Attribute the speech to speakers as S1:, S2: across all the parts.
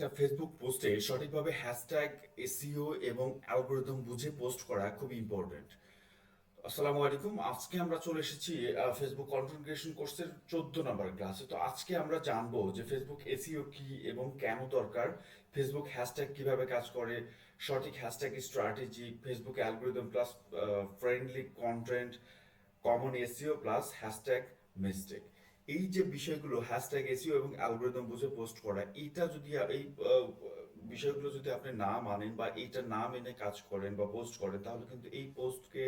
S1: একটা ফেসবুক পোস্টে সঠিকভাবে হ্যাশট্যাগ এসইও এবং অ্যালগরিদম বুঝে পোস্ট করা খুবই ইম্পর্টেন্ট। আসসালামু আলাইকুম, আজকে আমরা চলে এসেছি ফেসবুক কন্টেন্ট ক্রিয়েশন কোর্সের 14 নম্বর ক্লাসে। তো আজকে আমরা জানবো যে ফেসবুক এসইও কি এবং কেন দরকার, ফেসবুক হ্যাশট্যাগ কিভাবে কাজ করে, সঠিক hashtag strategy, Facebook algorithm plus friendly content, common SEO plus hashtag mistake. এই যে বিষয়গুলো হ্যাশট্যাগ এসইও এবং অ্যালগরিদম বুঝে পোস্ট করা, এইটা যদি এই বিষয়গুলো যদি আপনি না মানেন বা এইটা না মেনে কাজ করেন বা পোস্ট করেন, তাহলে কিন্তু এই পোস্টকে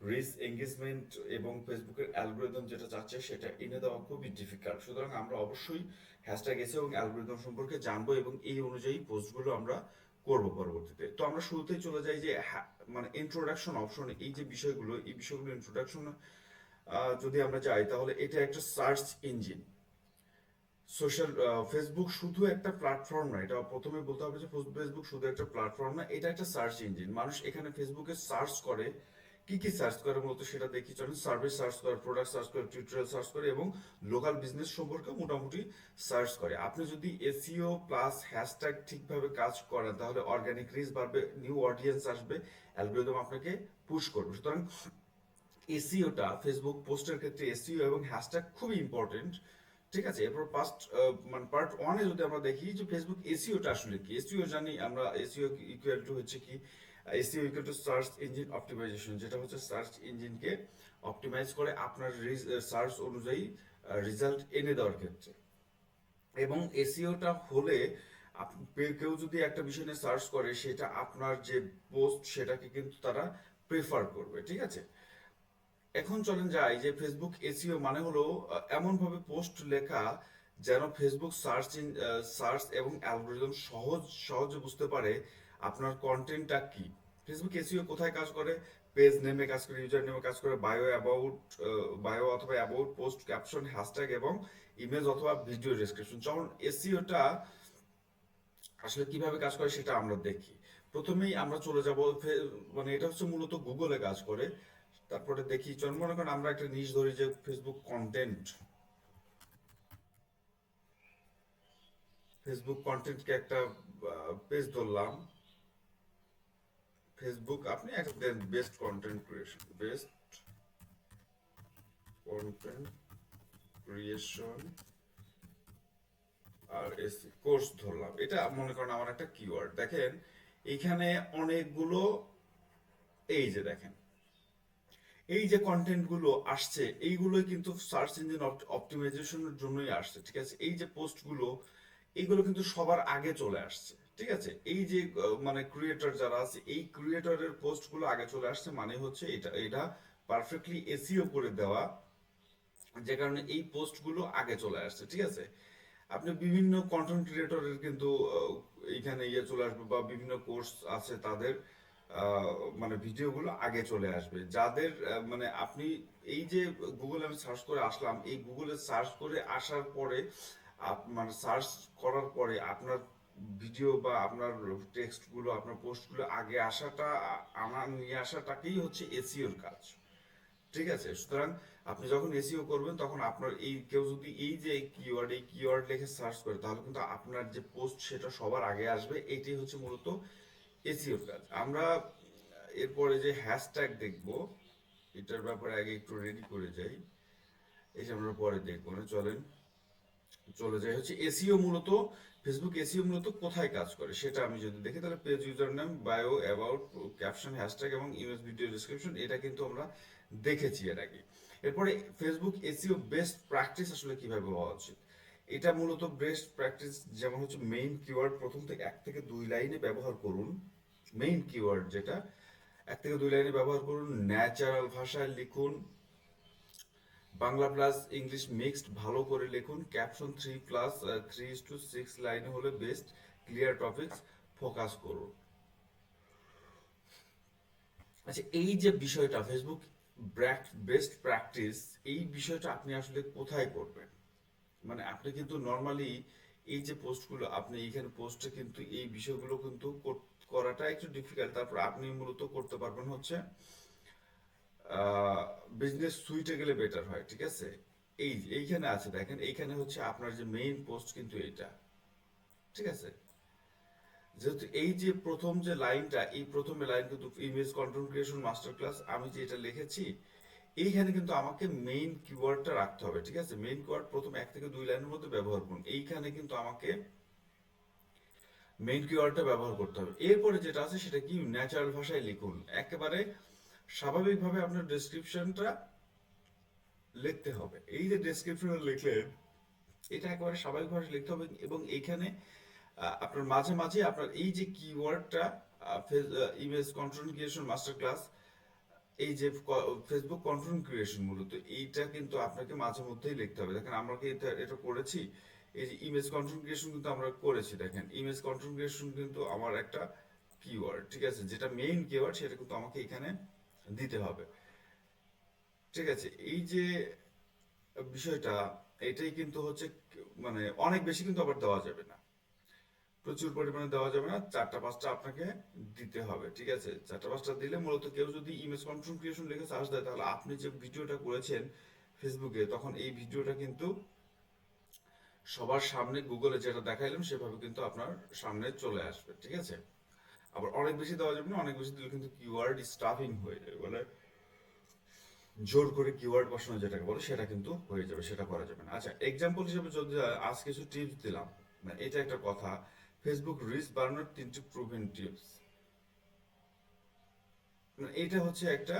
S1: রিচ এঙ্গেজমেন্ট এবং ফেসবুকের অ্যালগরিদম যেটা চাচ্ছে সেটা এনে দেওয়া খুবই ডিফিকাল্ট। সুতরাং আমরা অবশ্যই হ্যাশট্যাগ এসইও এবং অ্যালগরিদম সম্পর্কে জানবো এবং এই অনুযায়ী পোস্টগুলো আমরা করব পরবর্তীতে। তো আমরা শুরুতেই চলে যাই যে মানে ইন্ট্রোডাকশন অপশনে এই যে বিষয়গুলো, এই বিষয়গুলো ইন্ট্রোডাকশন যদি আমরা যাই, তাহলে এটা একটা সার্চ ইঞ্জিন। সোশ্যাল ফেসবুক শুধু একটা প্ল্যাটফর্ম না, এটা প্রথমে বলতে হবে যে ফেসবুক শুধু একটা প্ল্যাটফর্ম না, এটা একটা সার্চ ইঞ্জিন। মানুষ এখানে ফেসবুকে সার্চ করে, কি কি সার্চ করে মূলত সেটা দেখি চলেন। সার্ভিস সার্চ করে, প্রোডাক্ট সার্চ করে, টিউটোরিয়াল সার্চ করে এবং লোকাল বিজনেস সম্পর্কে মোটামুটি সার্চ করে। আপনি যদি এসইও প্লাস হ্যাশট্যাগ ঠিকভাবে কাজ করেন, তাহলে অর্গানিক রিচ বাড়বে, নিউ অডিয়েন্স আসবে, অ্যালগরিদম আপনাকে পুশ করবে। সুতরাং এসইওটা ফেসবুক পোস্টের ক্ষেত্রে এসইও এবং হ্যাশট্যাগ খুবই ইম্পর্টেন্ট। ঠিক আছে, এরপর মানে পার্ট ওয়ানে যদি আমরা দেখি যে ফেসবুক এসইওটা আসলে কি। এসইও জানি আমরা, এসইও ইকুয়াল টু হচ্ছে কি, SEO equal to search engine optimisation, যেটা হচ্ছে সার্চ ইঞ্জিনকে অপটিমাইজ করে আপনার সার্চ অনুযায়ী রেজাল্ট এনে দেওয়ার ক্ষেত্রে। এবং এসইওটা হলে কেউ যদি একটা বিষয় নিয়ে সার্চ করে, সেটা আপনার যে পোস্ট সেটাকে কিন্তু তারা প্রেফার করবে। ঠিক আছে, এখন চলেন যাই যে ফেসবুক এসইও মানে হলো এমন ভাবে পোস্ট লেখা যেন ফেসবুক সার্চ এবং অ্যালগরিদম সহজে বুঝতে পারে আপনার কন্টেন্টটা কি। ফেসবুক এসইও কোথায় কাজ করে? পেজ নেমে কাজ করে, ইউজার নেমে কাজ করে, বায়ো অথবা অ্যাবাউট, পোস্ট ক্যাপশন, হ্যাশট্যাগ এবং ইমেজ অথবা ভিডিও ডেসক্রিপশন। যখন এসইওটা আসলে কিভাবে কাজ করে সেটা আমরা দেখি। প্রথমেই আমরা চলে যাব, মানে এটা হচ্ছে মূলত গুগলে কাজ করে। তারপরে দেখি, চল মনে করেন আমরা একটা নিশ ধরি যে ফেসবুক কন্টেন্ট, ফেসবুক কন্টেন্টকে একটা পেজ ধরলাম। ফেসবুক আপনি একটা দেন best content creation, best content creation আর এসি কোর্স ধরলাম। এটা মনে করেন আমার একটা কিওয়ার্ড। দেখেন এইখানে অনেকগুলো, এই যে দেখেন এই যে কন্টেন্ট গুলো আসছে, এইগুলোই কিন্তু সার্চ ইঞ্জিন অপটিমাইজেশনের জন্যই আসছে। ঠিক আছে, এই যে পোস্ট গুলো, এইগুলো কিন্তু সবার আগে চলে আসছে। ঠিক আছে, এই যে মানে ক্রিয়েটর যারা আছে, এই ক্রিয়েটরের পোস্ট গুলো আগে চলে আসছে, মানে হচ্ছে এটা এটা পারফেক্টলি এসইও করে দেওয়া, যে কারণে এই পোস্ট গুলো আগে চলে আসছে। ঠিক আছে, আপনি বিভিন্ন কন্টেন্ট ক্রিয়েটরের কিন্তু এইখানে ইয়ে চলে আসবে, বা বিভিন্ন কোর্স আছে তাদের আহ, মানে ভিডিওগুলো আগে চলে আসবে। যাদের মানে আপনি এই যে গুগলে আমি সার্চ করে আসলাম, এই গুগলে সার্চ করে আসার পরে মানে সার্চ করার পরে আপনার ভিডিও বা আপনার টেক্সট গুলো, আপনার পোস্ট গুলো আগে আসাটা, নিয়ে আসাটাকেই হচ্ছে এসইওর কাজ। ঠিক আছে, সুতরাং আপনি যখন এসইও করবেন, তখন আপনার এই কেউ যদি এই যে এই কিওয়ার্ড লিখে সার্চ করে, তাহলে কিন্তু আপনার যে পোস্ট সেটা সবার আগে আসবে। এটাই হচ্ছে মূলত এসইওর কাজ। আমরা এরপরে যে হ্যাশট্যাগ দেখব, এটার ব্যাপারে আগে একটু রেডি করে যাই, এসে আমরা পরে দেখবো না। চলেন চলে যাই হচ্ছে এসইও মূলত, ফেসবুক এসইও মূলত কোথায় কাজ করে সেটা আমি যদি দেখি, তাহলে page, user name, bio, about, caption, hashtag এবং ইমেজ, ভিডিও ডেসক্রিপশন, এটা কিন্তু আমরা দেখেছি এর আগে। এরপরে ফেসবুক এসইও বেস্ট প্র্যাকটিস আসলে কিভাবে হওয়া উচিত। এটা মূলত বেস্ট প্র্যাকটিস যেমন হচ্ছে মেইন কিওয়ার্ড প্রথম থেকে 1 থেকে 2 লাইনে ব্যবহার করুন। মেইন কিওয়ার্ড যেটা 1 থেকে 2 লাইনে ব্যবহার করুন। ন্যাচারাল ভাষায় লিখুন। বাংলা প্লাস ইংলিশ মিক্সড ভালো করে লিখুন। ক্যাপশন 3+3:6 লাইনে হলে বেস্ট। ক্লিয়ার টপিকস ফোকাস করুন। আচ্ছা, এই যে বিষয়টা ফেসবুক বেস্ট প্র্যাকটিস, এই বিষয়টা আপনি আসলে কোথায় করবেন? মানে আপনি কিন্তু নর্মালি এই যে পোস্টগুলো আপনি এইখানে পোস্টে কিন্তু এই বিষয়গুলো কিন্তু করাটা একটু ডিফিকাল্ট। তারপর আপনি মূলত করতে পারবেন হচ্ছে বিজনেস সুইটে গেলে বেটার হয়। ঠিক আছে, এইখানে আছে দেখেন, এইখানে হচ্ছে আপনার যে মেইন পোস্ট কিন্তু এইটা। ঠিক আছে, যেহেতু এই যে প্রথম যে লাইনটা, এই প্রথম লাইন কিন্তু image content creation master class আমি যে এটা লিখেছি, এইখানে কিন্তু আমাকে মেইন কিওয়ার্ডটা রাখতে হবে, ঠিক আছে? মেইন কিওয়ার্ড প্রথম 1 থেকে 2 লাইনের মধ্যে ব্যবহার করুন, এইখানে কিন্তু আমাকে মেইন কিওয়ার্ডটা ব্যবহার করতে হবে। এরপরে যেটা আছে সেটা কি, ন্যাচারাল ভাষায় লিখুন, একেবারে স্বাভাবিকভাবে আপনার ডেসক্রিপশনটা লিখতে হবে। এই যে ডেসক্রিপশন লিখলেন, এটা একেবারে স্বাভাবিক ভাষায় লিখতে হবে, এবং এইখানে আপনার মাঝে মাঝে আপনার এই যে কিওয়ার্ডটা image content creation master class, এই যে ফেসবুক কন্টেন্ট ক্রিয়েশন মূলত এইটা কিন্তু আপনাকে মাঝে মধ্যেই লিখতে হবে। দেখেন আমরা কি এটা করেছি, এই যে ইমেজ কন্টেন্ট ক্রিয়েশন কিন্তু আমরা করেছি। দেখেন ইমেজ কন্টেন্ট ক্রিয়েশন কিন্তু আমার একটা কিওয়ার্ড, ঠিক আছে? যেটা মেইন কিওয়ার্ড সেটা কিন্তু আমাকে এখানে দিতে হবে, ঠিক আছে? এই যে বিষয়টা, এটাই কিন্তু হচ্ছে মানে অনেক বেশি কিন্তু আবার দেওয়া যাবে না, প্রচুর পরিমাণে দেওয়া যাবে না, 4টা 5টা আপনাকে দিতে হবে, ঠিক আছে? 4টা 5টা দিলে মূলত কেউ যদি ইমেজ কন্টেন্ট ক্রিয়েশন লিখে সার্চ দেয়, তাহলে আপনি যে ভিডিওটা করেছেন ফেসবুকে, তখন এই ভিডিওটা কিন্তু সবার সামনে গুগলে যেটা দেখাইলাম সেভাবে কিন্তু আপনার সামনে চলে আসবে, ঠিক আছে? আবার অনেক বেশি দেওয়া যাবে না, অনেক বেশি দিলে কিন্তু কিওয়ার্ড স্টাফিং হয়ে যাবে, মানে জোর করে কিওয়ার্ড বসানো যেটাকে বলে সেটা কিন্তু হয়ে যাবে, সেটা করা যাবে না। আচ্ছা, এক্সাম্পল হিসেবে যদি আজ কিছু টিপস দিলাম, মানে এটা একটা কথা, ফেসবুক রিচ বাড়ানোর 3টি প্রুভেন টিপস, এটা হচ্ছে একটা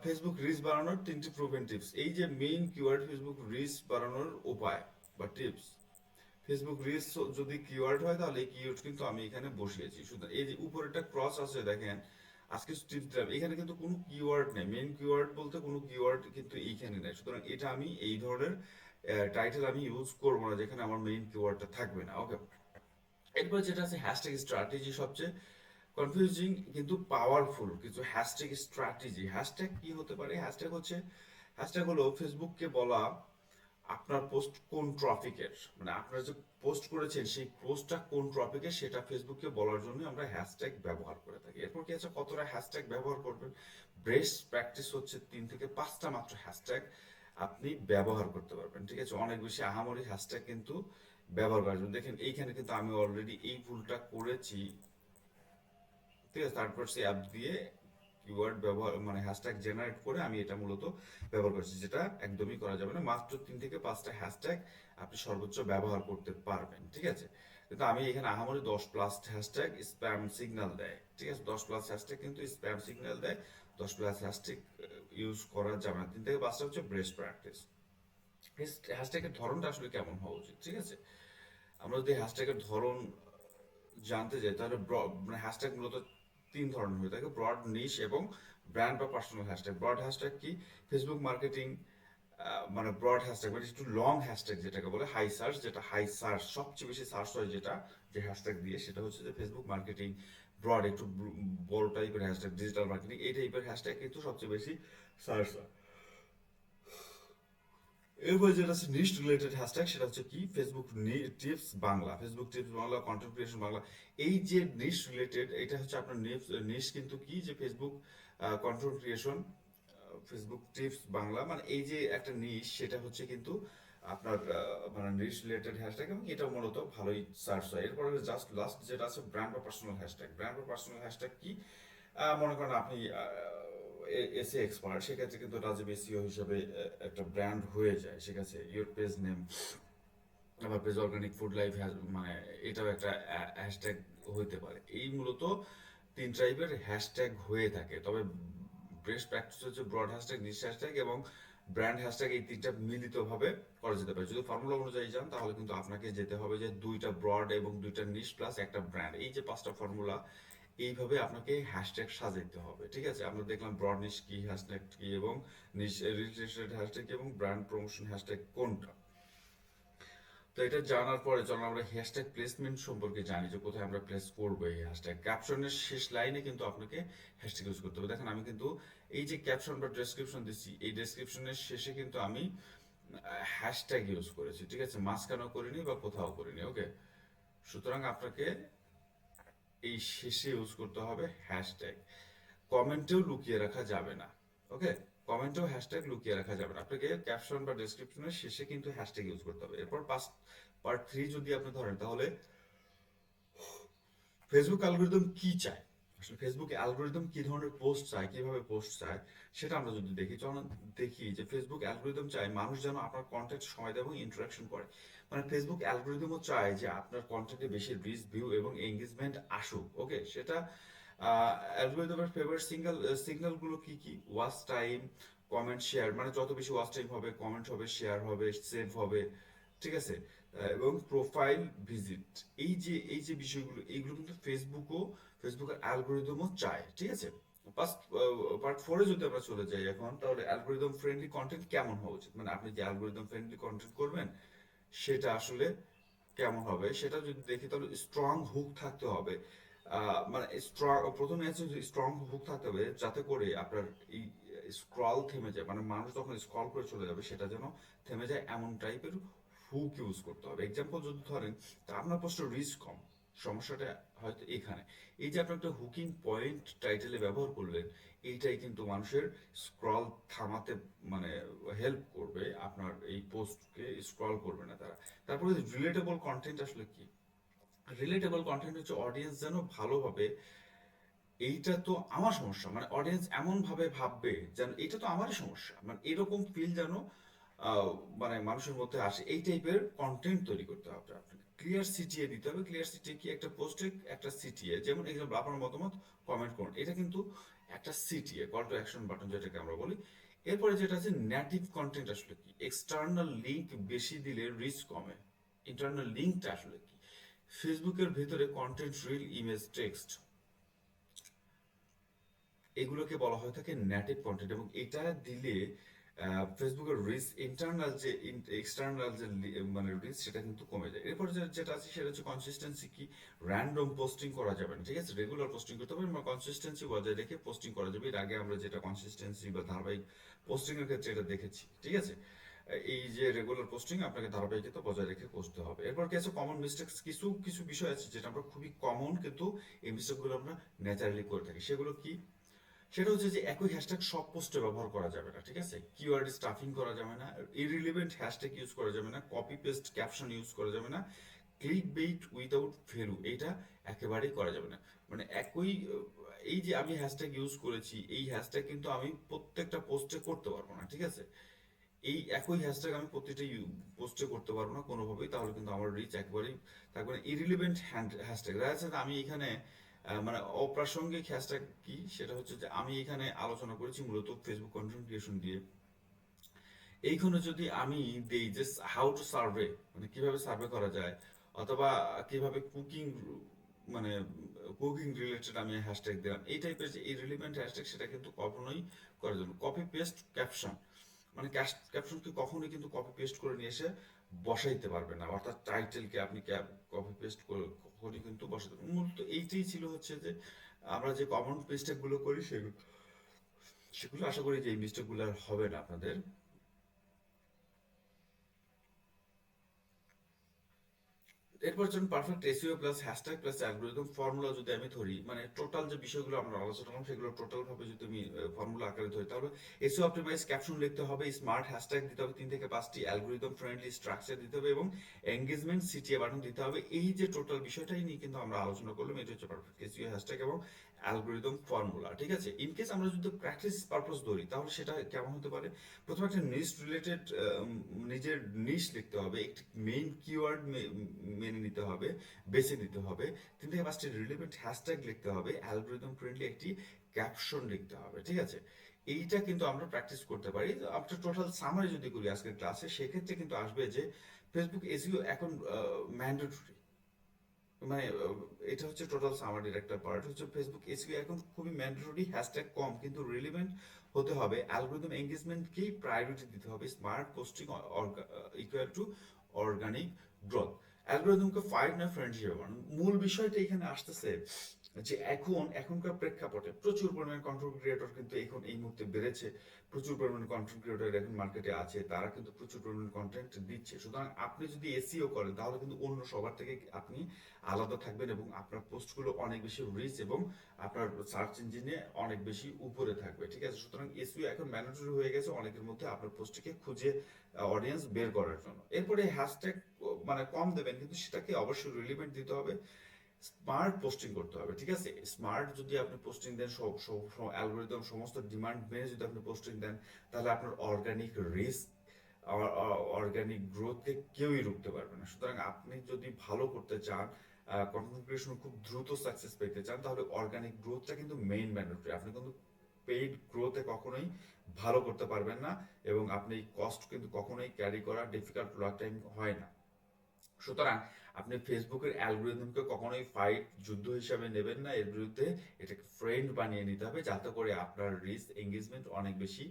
S1: ফেসবুক রিচ বাড়ানোর 3টি প্রুভেন টিপস। এই যে মেইন কিওয়ার্ড ফেসবুক রিচ বাড়ানোর উপায় বা টিপস, ফেসবুক রিচ যদি কিওয়ার্ড হয় তাহলে এই কিওয়ার্ড কিন্তু আমি এখানে বসিয়েছি। সুতরাং এই যে উপরেটা ক্রস আছে দেখেন, আজকে টিপস দিলাম, এখানে কিন্তু কোনো কিওয়ার্ড নেই, মেইন কিওয়ার্ড বলতে কোনো কিওয়ার্ড কিন্তু এইখানে নেই। সুতরাং এটা আমি এই ধরনের টাইটেল আমি ইউজ করবো না যেখানে আমার মেইন কিওয়ার্ডটা থাকবে না, ওকে? এরপর যেটা আছে হ্যাশট্যাগ স্ট্র্যাটেজি, সবচেয়ে কনফিউজিং কিন্তু পাওয়ারফুল কিছু হ্যাশট্যাগ স্ট্র্যাটেজি। হ্যাশট্যাগ কি হতে পারে? হ্যাশট্যাগ হলো ফেসবুককে বলা আপনার পোস্ট কোন ট্রপিকের, মানে আপনারা যে পোস্ট করেছেন সেই পোস্টটা কোন ট্রপিকের সেটা ফেসবুককে বলার জন্য আমরা হ্যাশট্যাগ ব্যবহার করে থাকি। এরপর কি আছে, কতটা হ্যাশট্যাগ ব্যবহার করবেন? বেস্ট প্র্যাকটিস হচ্ছে 3 থেকে 5টা মাত্র হ্যাশট্যাগ আপনি ব্যবহার করতে পারবেন, ঠিক আছে? অনেক বেশি আহামরি হ্যাশট্যাগ কিন্তু ব্যবহার করার জন্য, দেখেন এইখানে কিন্তু আমি অলরেডি এই ভুলটা করেছি, ঠিক আছে? তারপর সেই অ্যাপ দিয়ে কিওয়ার্ড ব্যবহার মানে হ্যাশট্যাগ জেনারেট করে আমি এটা মূলত ব্যবহার করছি, যেটা একদমই করা যাবে না। মাত্র 3 থেকে 5টা হ্যাশট্যাগ আপনি সর্বোচ্চ ব্যবহার করতে পারবেন, ঠিক আছে? কিন্তু আমি এখানে আহামরি 10+ হ্যাশট্যাগ স্প্যাম সিগন্যাল দেয়, ঠিক আছে? 10+ হ্যাশট্যাগ কিন্তু স্প্যাম সিগন্যাল দেয়, 10+ হ্যাশট্যাগ ইউজ করা যাবে না। 3 থেকে 5টা হচ্ছে বেস্ট প্র্যাকটিস। হ্যাশট্যাগের ধরনটা আসলে কেমন হওয়া উচিত, ঠিক আছে? আমরা যদি হ্যাশট্যাগের ধরন জানতে চাই, তাহলে মানে হ্যাশট্যাগ মূলত 3 ধরনের হয়ে থাকে, ব্রড, নিশ এবং ব্র্যান্ড বা পার্সোনাল হ্যাশট্যাগ। ব্রড হ্যাশট্যাগ কি? ফেসবুক মার্কেটিং, মানে ব্রড হ্যাশট্যাগ মানে একটু লং হ্যাশট্যাগ যেটাকে বলে হাই সার্চ, যেটা হাই সার্চ সবচেয়ে বেশি সার্চ হয় যেটা, যে হ্যাশট্যাগ দিয়ে, সেটা হচ্ছে যে ফেসবুক মার্কেটিং। ব্রড একটু বড় টাইপের হ্যাশট্যাগ, ডিজিটাল মার্কেটিং, এই টাইপের হ্যাশট্যাগ কিন্তু সবচেয়ে বেশি সার্চ হয়। এরপর যেটা আছে নিশ রিলেটেড হ্যাশট্যাগ, সেটা হচ্ছে কি, Facebook tips Bangla, Facebook tips Bangla, content creation Bangla. এই যে নিশ রিলেটেড, এটা হচ্ছে আপনার নিশ কিন্তু কি, যে Facebook content creation, Facebook tips Bangla, মানে এই যে একটা নিশ, সেটা হচ্ছে কিন্তু আপনার মানে নিশ রিলেটেড হ্যাশট্যাগ, এবং এটা মূলত ভালোই সার্চ হয়। এরপরে জাস্ট লাস্ট যেটা আছে ব্র্যান্ড বা পার্সোনাল হ্যাশট্যাগ। ব্র্যান্ড বা পার্সোনাল হ্যাশট্যাগ কি? মনে করেন আপনি এসে এক্সপার্ট, সেক্ষেত্রে কিন্তু রাজীব এসিও হিসেবে একটা ব্র্যান্ড হয়ে যায়, ঠিক আছে? ইউর পেজ নেম, আবার পেজ অর্গানিক ফুড লাইফ, মানে এটাও একটা হ্যাশট্যাগ হইতে পারে। এই মূলত 3 টাইপের হ্যাশট্যাগ হয়ে থাকে, তবে বেস্ট প্র্যাকটিস হচ্ছে ব্রড হ্যাশট্যাগ, নিশ হ্যাশট্যাগ এবং ব্র্যান্ড হ্যাশট্যাগ। এই 3টা মিলিতভাবে করা যেতে পারে। যদি ফর্মুলা অনুযায়ী যান, তাহলে কিন্তু আপনাকে যেতে হবে যে 2টা ব্রড এবং 2টা নিশ প্লাস একটা ব্র্যান্ড, এই যে 5টা ফর্মুলা, এইভাবে আপনাকে হ্যাশট্যাগ সাজাইতে হবে, ঠিক আছে? আমরা দেখলাম ব্রড নিশ কি, হ্যাশট্যাগ কি, এবং নিশ রিলেটেড হ্যাশট্যাগ এবং ব্র্যান্ড প্রমোশন হ্যাশট্যাগ কোনটা। তো এটা জানার পরে চলো আমরা হ্যাশট্যাগ প্লেসমেন্ট সম্পর্কে জানি, যে কোথায় আমরা প্লেস করবো এই হ্যাশট্যাগ। ক্যাপশনের শেষ লাইনে কিন্তু আপনাকে হ্যাশট্যাগ ইউজ করতে হবে। দেখেন আমি কিন্তু এই যে ক্যাপশন বা ডেসক্রিপশন দিচ্ছি, এই ডেসক্রিপশনের শেষে কিন্তু আমি হ্যাশট্যাগ ইউজ করেছি, ঠিক আছে? মাঝখানেও করিনি বা কোথাও করিনি, ওকে? সুতরাং আপনাকে এই শেষে ইউজ করতে হবে হ্যাশট্যাগ। কমেন্টেও লুকিয়ে রাখা যাবে না, ওকে? কমেন্টেও হ্যাশট্যাগ লুকিয়ে রাখা যাবে না, আপনাকে ক্যাপশন বা ডেসক্রিপশনের শেষে কিন্তু হ্যাশট্যাগ ইউজ করতে হবে। এরপর পার্ট 3 যদি আপনি ধরেন, তাহলে ফেসবুক অ্যালগোরিদম কি চায়, আসলে ফেসবুক অ্যালগোরিদম কি ধরনের পোস্ট চায়, কিভাবে পোস্ট চায়, সেটা আমরা যদি দেখি, চলুন দেখি যে ফেসবুক অ্যালগোরিদম চায় মানুষ যেন আপনার কন্টেন্ট সময় দেয় এবং ইন্টারাকশন করে। মানে ফেসবুক অ্যালগোরিদমও চায় যে আপনার কন্টেন্টে বেশি রিচ, ভিউ এবং এঙ্গেজমেন্ট আসুক। ওকে, সেটা অ্যালগোরিদমের ফেভারিট সিগন্যালগুলো কি কি? ওয়াচ টাইম, কমেন্ট, শেয়ার, মানে যত বেশি ওয়াচ টাইম হবে, কমেন্ট হবে, শেয়ার হবে, সেভ হবে, ঠিক আছে, এবং প্রোফাইল ভিজিট। এই যে বিষয়গুলো, এইগুলো কিন্তু ফেসবুকের অ্যালগোরিদমও চায়, ঠিক আছে। ফার্স্ট পার্ট 4-এ যদি আমরা চলে যাই এখন, তাহলে অ্যালগোরিদম ফ্রেন্ডলি কন্টেন্ট কেমন হওয়া উচিত, মানে আপনি যে অ্যালগোরিদম ফ্রেন্ডলি কন্টেন্ট করবেন সেটা আসলে কেমন হবে সেটা যদি দেখি, তাহলে স্ট্রং হুক থাকতে হবে। মানে প্রথমে আছে স্ট্রং হুক থাকতে হবে যাতে করে আপনার এই স্ক্রল থেমে যায়, মানে মানুষ যখন স্ক্রল করে চলে যাবে সেটা যেন থেমে যায়, এমন টাইপের হুক ইউজ করতে হবে। এক্সাম্পল যদি ধরেন, তা আপনার পোস্টের রিচ কম, সমস্যাটা হয়তো এখানে। এই যে আপনি একটা হুকিং পয়েন্ট টাইটেলে ব্যবহার করলেন, এইটাই কিন্তু মানুষের স্ক্রল থামাতে মানে হেল্প করবে, আপনার এই পোস্টকে স্ক্রল করবে না তারা। তারপরে রিলেটেবল কন্টেন্ট আসলে কি? রিলেটেবল কন্টেন্ট হচ্ছে অডিয়েন্স যেন ভালোভাবে, এইটা তো আমার সমস্যা, মানে অডিয়েন্স এমন ভাবে ভাববে যেন এটা তো আমারই সমস্যা, মানে এরকম ফিল যেন আহ, মানে মানুষের মধ্যে আসে, এই টাইপের কন্টেন্ট তৈরি করতে হবে আপনাকে। ক্লিয়ার সিটিএ দিতে হবে। ক্লিয়ার সিটিএ কি? একটা পোস্টে একটা সিটিএ, যেমন এক্সাম্পল আপনার মতামত কমেন্ট করুন, এটা কিন্তু একটা CTA, call to action button যেটাকে আমরা বলি। এরপরে যেটা আছে নেটিভ কন্টেন্ট আসলে কি? এক্সটার্নাল লিঙ্ক বেশি দিলে রিচ কমে। ইন্টারনাল লিঙ্কটা আসলে কি? ফেসবুকের ভেতরে কন্টেন্ট, রিল, ইমেজ, টেক্সট, এগুলোকে বলা হয়ে থাকে নেটিভ কন্টেন্ট, এবং এটা দিলে ফেসবুকের রিচ, ইন্টারনাল যে এক্সটার্নাল যে মানে রিচ, সেটা কিন্তু কমে যায়। এরপর যেটা আছে সেটা হচ্ছে কনসিস্টেন্সি কি? র্যান্ডম পোস্টিং করা যাবে না, ঠিক আছে, রেগুলার পোস্টিং করতে হবে এবং কনসিস্টেন্সি বজায় রেখে পোস্টিং করা যাবে। এর আগে আমরা যেটা কনসিস্টেন্সি বা ধারাবাহিক পোস্টিং এর ক্ষেত্রে এটা দেখেছি, ঠিক আছে। এই যে রেগুলার পোস্টিং আপনাকে ধারাবাহিকতা বজায় রেখে করতে হবে। এরপর কি আছে? কমন মিস্টেকস, কিছু কিছু বিষয় আছে যেটা আমরা খুবই কমন, কিন্তু এই মিস্টেকগুলো আমরা ন্যাচারালি করে থাকি। সেগুলো কি? সেটা হচ্ছে যে একই হ্যাশট্যাগ সব পোস্টে ব্যবহার করা যাবে না, ঠিক আছে, কিওয়ার্ড স্টাফিং করা যাবে না, ইরিলিভেন্ট হ্যাশট্যাগ ইউজ করা যাবে না, কপি পেস্ট ক্যাপশন ইউজ করা যাবে না, ক্লিক বেইট উইদাউট ভ্যালু, এটা একেবারেই করা যাবে না। মানে একই এই যে আমি হ্যাশট্যাগ ইউজ করেছি, এই হ্যাশট্যাগ কিন্তু আমি প্রত্যেকটা পোস্টে করতে পারবো না, ঠিক আছে। এই একই হ্যাশট্যাগ আমি প্রতিটা পোস্টে করতে পারবো না কোনোভাবেই, তাহলে কিন্তু আমার রিচ একবারেই থাকবে না। ইরিলিভেন্ট হ্যাশট্যাগ দেখা যাচ্ছে যে আমি এখানে মানে অপ্রাসঙ্গিক হ্যাশট্যাগ কি? সেটা হচ্ছে যে আমি এখানে আলোচনা করেছি মূলত ফেসবুক কন্টেন্ট ক্রিয়েশন দিয়ে। এইখানে যদি আমি দেই যে হাউ টু সার্ভে, মানে কিভাবে সার্ভে করা যায়, অথবা কিভাবে কুকিং, মানে কুকিং রিলেটেড আমি হ্যাশট্যাগ দিলাম, এই টাইপের যে ইরিলিভেন্ট হ্যাশট্যাগ, সেটা কিন্তু কখনোই করার জন্য। কপি পেস্ট ক্যাপশন, মানে ক্যাপশনকে কখনোই কিন্তু কপি পেস্ট করে নিয়ে এসে বসাইতে পারবে না, অর্থাৎ টাইটেলকে আপনি কপি পেস্ট করে কখনই কিন্তু বসাতে পারবেন না। মূলত এইটাই ছিল হচ্ছে যে আমরা যে কমন মিস্টেকগুলো করি, সেগুলো সেগুলো আশা করি যে এই মিস্টেকগুলো আর হবে না আপনাদের। এরপর যখন perfect SEO plus hashtag plus algorithm formula যদি আমি ধরি, মানে টোটাল যে বিষয়গুলো আমরা আলোচনা করলাম সেগুলো টোটাল ভাবে যদি আমি ফর্মুলা আকারে ধরি, তাহলে এসইও অপটিমাইজ ক্যাপশন লিখতে হবে, স্মার্ট হ্যাশট্যাগ দিতে হবে 3 থেকে 5টি, অ্যালগোরিদম ফ্রেন্ডলি স্ট্রাকচার দিতে হবে, এবং এঙ্গেজমেন্ট সিটিএ বাটন দিতে হবে। এই যে টোটাল বিষয়টাই নিয়ে কিন্তু আমরা আলোচনা করলাম, এটা হচ্ছে পারফেক্ট এসইও হ্যাশট্যাগ এবং অ্যালগোরিদম ফর্মুলা, ঠিক আছে। ইন কেস আমরা যদি প্র্যাকটিস পারপোজ ধরি, তাহলে সেটা কেমন হতে পারে? প্রথমে একটা নিশ রিলেটেড, নিজের নিশ লিখতে হবে, একটি মেইন কিওয়ার্ড মেনে নিতে হবে, বেছে নিতে হবে, 3 থেকে 5টি রিলেভেন্ট হ্যাশট্যাগ লিখতে হবে, অ্যালগোরিদম ফ্রেন্ডলি একটি ক্যাপশন লিখতে হবে, ঠিক আছে। এইটা কিন্তু আমরা প্র্যাকটিস করতে পারি। আপনার টোটাল সামারি যদি করি আজকের ক্লাসে, সেক্ষেত্রে কিন্তু আসবে যে ফেসবুক এসইও এখন ম্যান্ডেটরি, মানে এটা হচ্ছে টোটাল সামারির একটা পার্ট, হচ্ছে ফেসবুক এসইও এখন খুবই ম্যান্ডেটরি, হ্যাশট্যাগ কম কিন্তু রিলেভেন্ট হতে হবে, অ্যালগোরিদম এঙ্গেজমেন্টকেই প্রায়োরিটি দিতে হবে, smart posting equal to organic growth. অ্যালগোরিদমকে ফাইট না ফ্রেন্ড হিসেবে বানানো। মূল বিষয়টা এখানে আসতেছে যে এখনকার প্রেক্ষাপটে প্রচুর পরিমাণে কন্টেন্ট ক্রিয়েটর কিন্তু এখন এই মুহূর্তে বেড়েছে, প্রচুর পরিমাণে কন্টেন্ট ক্রিয়েটর এখন মার্কেটে আছে, তারা কিন্তু প্রচুর পরিমাণে কন্টেন্ট দিচ্ছে। সুতরাং আপনি যদি এসইও করেন, তাহলে কিন্তু অন্য সবার থেকে আপনি আলাদা থাকবেন, এবং আপনার পোস্টগুলো অনেক বেশি রিচ এবং আপনার সার্চ ইঞ্জিনে অনেক বেশি উপরে থাকবে, ঠিক আছে। সুতরাং এসইও এখন ম্যান্ডেটরি হয়ে গেছে অনেকের মধ্যে আপনার পোস্টটিকে খুঁজে অডিয়েন্স বের করার জন্য। এরপরে হ্যাশট্যাগ মানে কম দেবেন, কিন্তু সেটাকে অবশ্যই রিলিভেন্ট দিতে হবে, স্মার্ট পোস্টিং করতে হবে, ঠিক আছে? স্মার্ট যদি আপনি পোস্টিং দেন, অ্যালগোরিদম সমস্ত ডিমান্ড মেনে যদি আপনি পোস্টিং দেন, তাহলে আপনার অর্গানিক রিস্ক, অর্গানিক গ্রোথকে কেউই রুখতে পারবে না। সুতরাং আপনি যদি ভালো করতে চান, কন্টেন্ট ক্রিয়েশন খুব দ্রুত সাকসেস পেতে চান, তাহলে অর্গানিক গ্রোথটা কিন্তু মেইন ম্যান্ডেটরি। আপনি কিন্তু পেইড গ্রোথে কখনোই ভালো করতে পারবেন না, এবং আপনি কস্ট কিন্তু কখনোই ক্যারি করা ডিফিকাল্ট টাইম হয় না। সুতরাং আপনি ফেসবুকের অ্যালগোরিদমকে কখনোই ফাইট যুদ্ধ হিসাবে নেবেন না, এর বিরুদ্ধে এটাকে ফ্রেন্ড বানিয়ে নিতে হবে, যাতে করে আপনার রিচ এঙ্গেজমেন্ট অনেক বেশি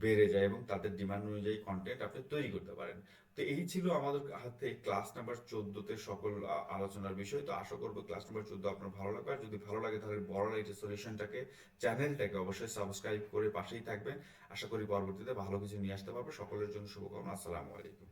S1: বেড়ে যায় এবং তাদের ডিমান্ড অনুযায়ী কন্টেন্ট আপনি তৈরি করতে পারেন। তো এই ছিল আমাদের হাতে ক্লাস নাম্বার 14তে সকল আলোচনার বিষয়। তো আশা করবো ক্লাস নাম্বার 14 আপনার ভালো লাগবে। আর যদি ভালো লাগে তাহলে বড় লাইট সলিউশনটাকে, চ্যানেলটাকে অবশ্যই সাবস্ক্রাইব করে পাশেই থাকবেন। আশা করি পরবর্তীতে ভালো কিছু নিয়ে আসতে পারবো। সকলের জন্য শুভকামনা। আসসালামু আলাইকুম।